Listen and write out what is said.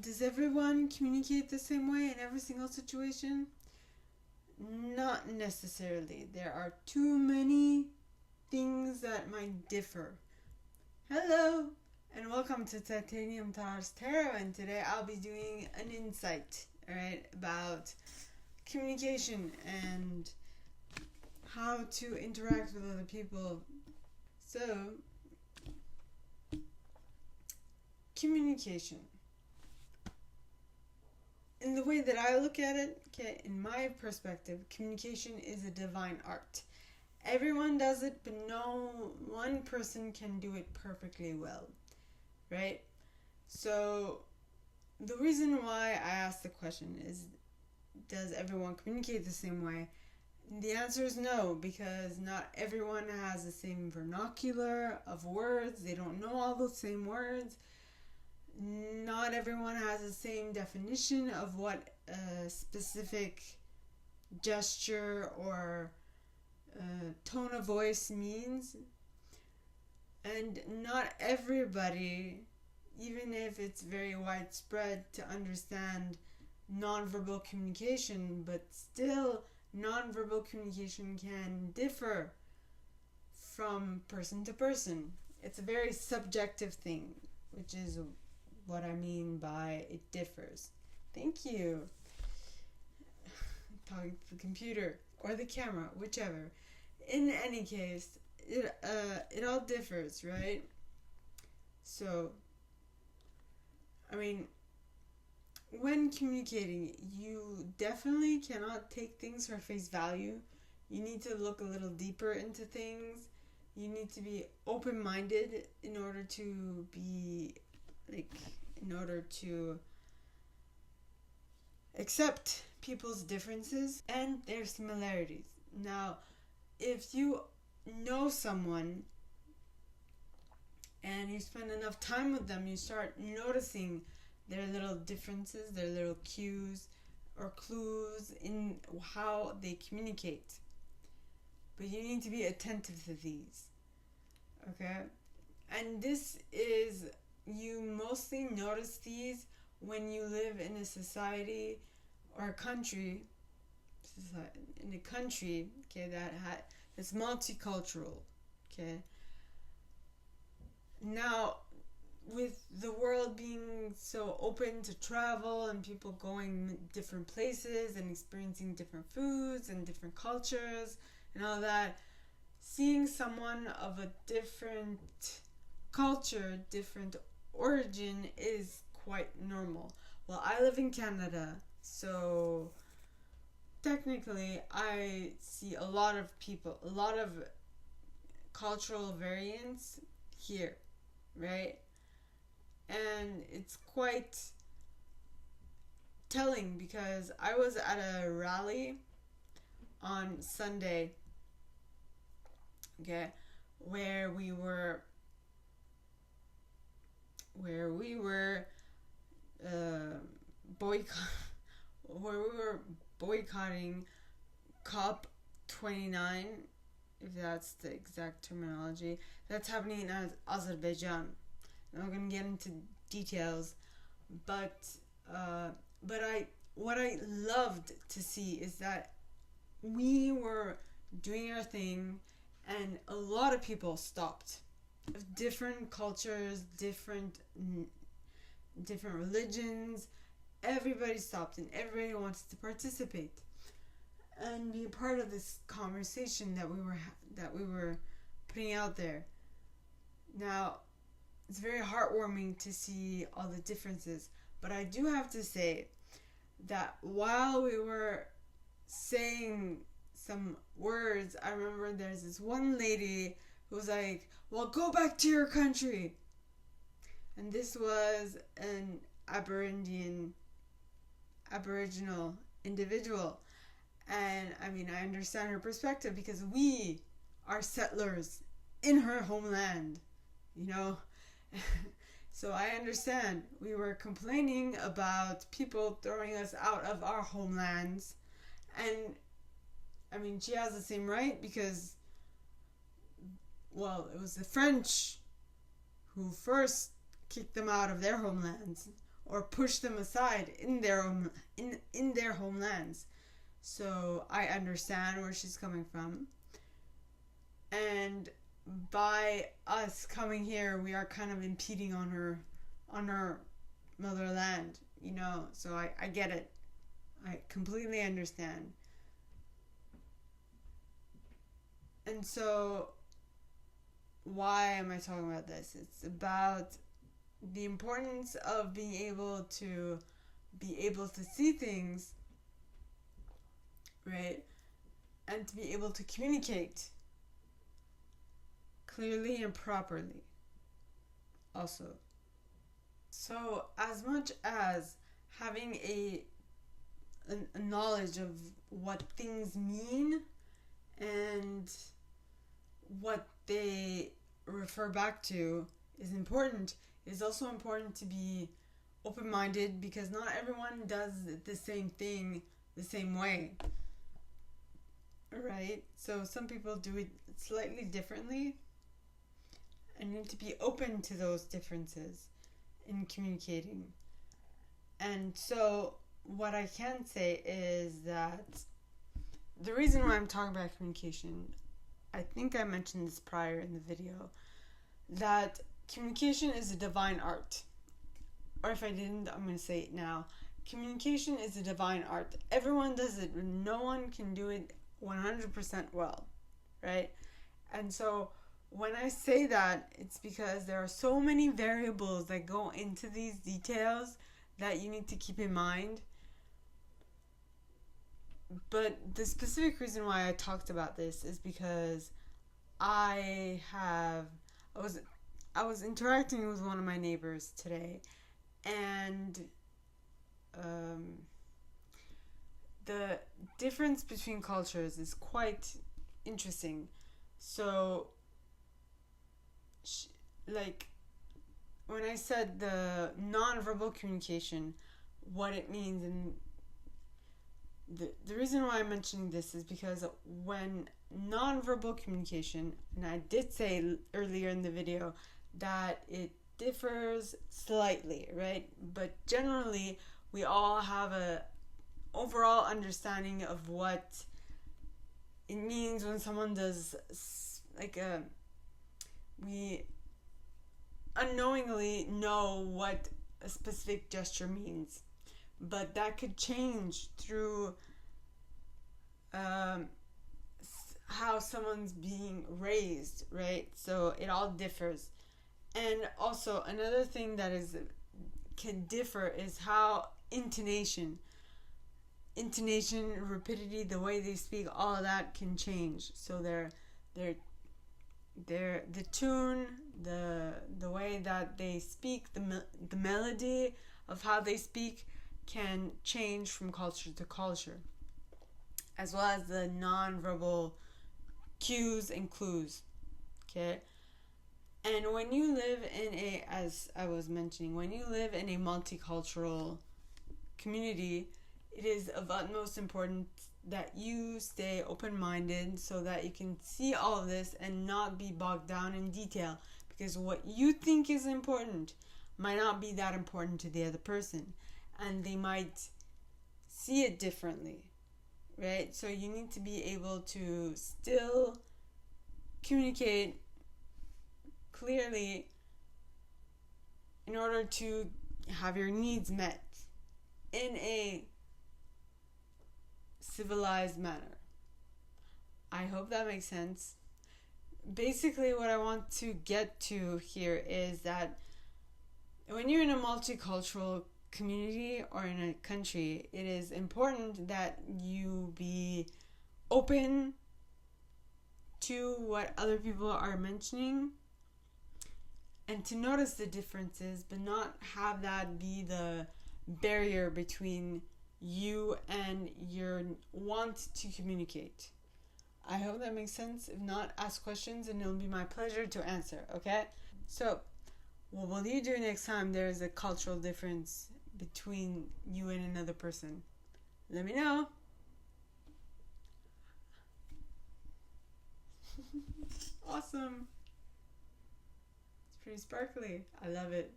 Does everyone communicate the same way in every single situation? Not necessarily. There are too many things that might differ. Hello, and welcome to Titanium Tars Tarot, and today I'll be doing an insight, alright, about communication and how to interact with other people. So, communication. In the way that I look at it, okay, in my perspective, communication is a divine art. Everyone does it, but no one person can do it perfectly well, right? So, the reason why I asked the question is, does everyone communicate the same way? The answer is no, because not everyone has the same vernacular of words. They don't know all the same words. Not everyone has the same definition of what a specific gesture or tone of voice means. And not everybody, even if it's very widespread to understand nonverbal communication, but still nonverbal communication can differ from person to person. It's a very subjective thing, which is what I mean by it differs. Thank you. Talking to the computer or the camera, whichever. In any case, it all differs, right? So, I mean, when communicating, you definitely cannot take things for face value. You need to look a little deeper into things. You need to be open-minded in order to accept people's differences and their similarities. Now, if you know someone and you spend enough time with them, you start noticing their little differences, their little cues or clues in how they communicate. But you need to be attentive to these. Okay? And you mostly notice these when you live in a society or a country, okay, that's multicultural, okay? Now, with the world being so open to travel and people going different places and experiencing different foods and different cultures and all that, seeing someone of a different culture, different origin is quite normal. Well, I live in Canada, so technically I see a lot of cultural variants here, right? And it's quite telling because I was at a rally on Sunday, okay, where we were boycotting COP 29, if that's the exact terminology. That's happening in Azerbaijan. I'm not gonna get into details, but what I loved to see is that we were doing our thing, and a lot of people stopped, of different cultures, different religions. Everybody stopped, and everybody wants to participate and be a part of this conversation that we were putting out there. Now, it's very heartwarming to see all the differences, but I do have to say that while we were saying some words, I remember there's this one lady who was like, "Well, go back to your country." And this was an Aboriginal individual. And I mean, I understand her perspective because we are settlers in her homeland, you know? So I understand. We were complaining about people throwing us out of our homelands. And I mean, she has the same right because, well, it was the French who first kicked them out of their homelands. or push them aside in their homelands. So I understand where she's coming from. And by us coming here, we are kind of impeding on her motherland, so I get it. I completely understand. And so why am I talking about this? It's about the importance of being able to see things, right? And to be able to communicate clearly and properly also. So as much as having a knowledge of what things mean and what they refer back to is important, it's also important to be open-minded, because not everyone does the same thing the same way, right? So some people do it slightly differently, and need to be open to those differences in communicating. And so what I can say is that the reason why I'm talking about communication, I think I mentioned this prior in the video, that communication is a divine art. Or if I didn't, I'm going to say it now. Communication is a divine art. Everyone does it, but no one can do it 100% well, right? And so when I say that, it's because there are so many variables that go into these details that you need to keep in mind. But the specific reason why I talked about this is because I was interacting with one of my neighbors today, and the difference between cultures is quite interesting. So, when I said the nonverbal communication, what it means, and the reason why I'm mentioning this is because when nonverbal communication, and I did say earlier in the video that it differs slightly, right? But generally, we all have a overall understanding of what it means when someone does we unknowingly know what a specific gesture means, but that could change through how someone's being raised, right? So it all differs. And also another thing that can differ is how intonation, rapidity, the way they speak, all of that can change. So the tune, the way that they speak, the melody of how they speak can change from culture to culture, as well as the non-verbal cues and clues. Okay? And when you live as I was mentioning, when you live in a multicultural community, it is of utmost importance that you stay open-minded so that you can see all of this and not be bogged down in detail, because what you think is important might not be that important to the other person, and they might see it differently, right? So you need to be able to still communicate clearly in order to have your needs met in a civilized manner. I hope that makes sense. Basically, what I want to get to here is that when you're in a multicultural community or in a country, it is important that you be open to what other people are mentioning and to notice the differences, but not have that be the barrier between you and your want to communicate. I hope that makes sense. If not, ask questions and it'll be my pleasure to answer, okay? So, what will you do next time there is a cultural difference between you and another person? Let me know. Awesome. It's pretty sparkly. I love it.